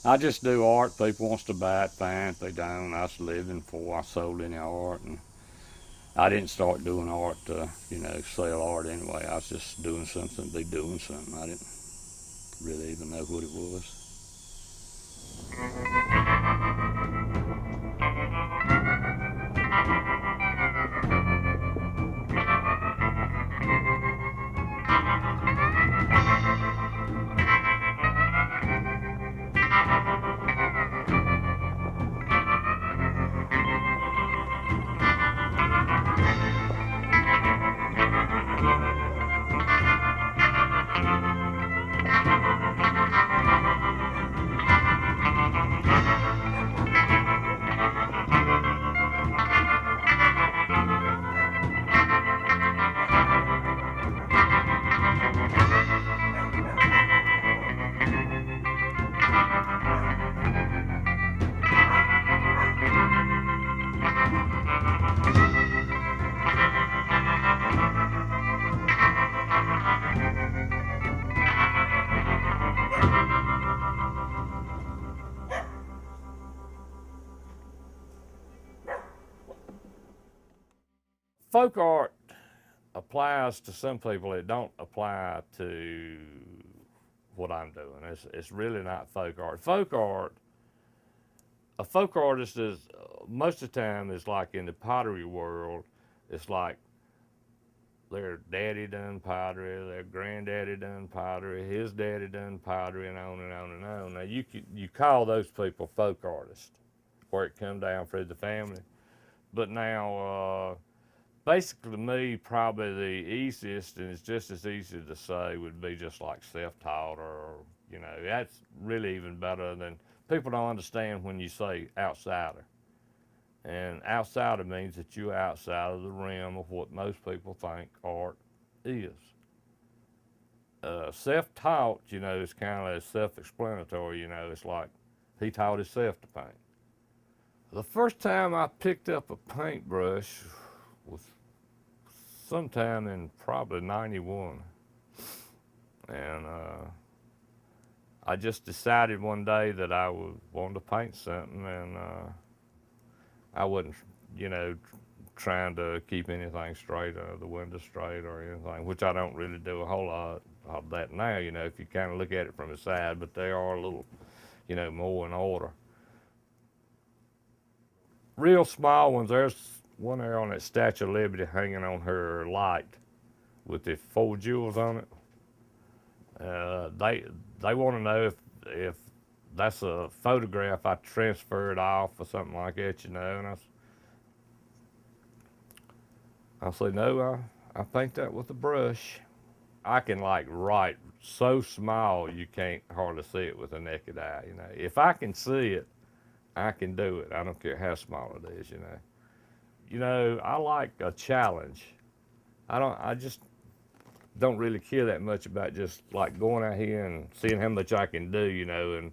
I just do art. People wants to buy it, fine. If they don't, I was living before I sold any art. And I didn't start doing art to, sell art anyway. I was just doing something, be doing something. I didn't really even know what it was. Folk art applies to some people. It don't apply to what I'm doing. It's really not folk art. A folk artist is most of the time is like in the pottery world. It's like their daddy done pottery, their granddaddy done pottery, his daddy done pottery, and on and on and on. Now you call those people folk artists, where it come down through the family. But now, basically, to me, probably the easiest, and it's just as easy to say, would be just like self-taught, or that's really even better than people don't understand when you say outsider. And outsider means that you're outside of the realm of what most people think art is. Self-taught, is kind of self-explanatory. It's like he taught himself to paint. The first time I picked up a paintbrush was sometime in probably '91, and I just decided one day that I wanted to paint something, and I wasn't, trying to keep anything straight, or the window straight, or anything, which I don't really do a whole lot of that now, if you kind of look at it from the side, but they are a little, more in order. Real small ones, there's one there on that Statue of Liberty hanging on her light with the 4 jewels on it. They want to know if that's a photograph I transferred off or something like that, and I say, no, I paint that with a brush. I can write so small you can't hardly see it with a naked eye, If I can see it, I can do it. I don't care how small it is, I like a challenge. I just don't really care that much about just like going out here and seeing how much I can do, in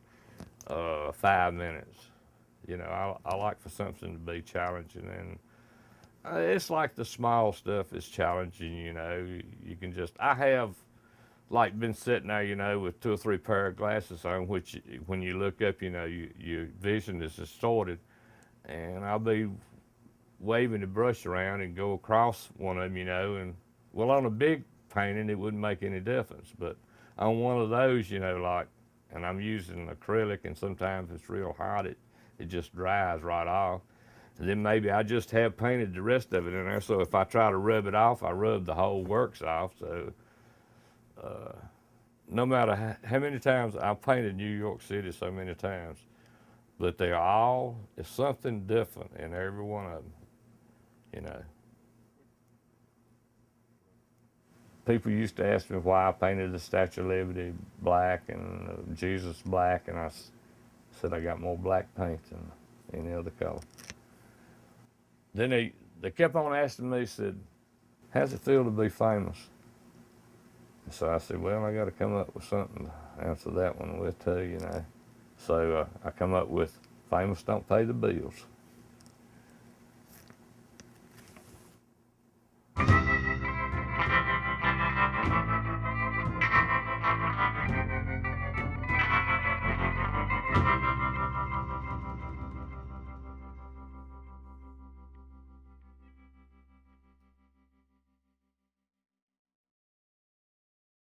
5 minutes. I like for something to be challenging, and it's like the small stuff is challenging, You can just, I have been sitting there, with 2 or 3 pair of glasses on, which when you look up, your vision is distorted, and I'll be waving the brush around and go across one of them, and well, on a big painting, it wouldn't make any difference, but on one of those, and I'm using acrylic, and sometimes it's real hot, it just dries right off. And then maybe I just have painted the rest of it in there, so if I try to rub it off, I rub the whole works off. So no matter how many times I've painted New York City so many times, but it's something different in every one of them, People used to ask me why I painted the Statue of Liberty black and Jesus black, and I said I got more black paint than any other color. Then they kept on asking me, said, how's it feel to be famous? And so I said, well, I got to come up with something to answer that one with too, So I come up with famous don't pay the bills.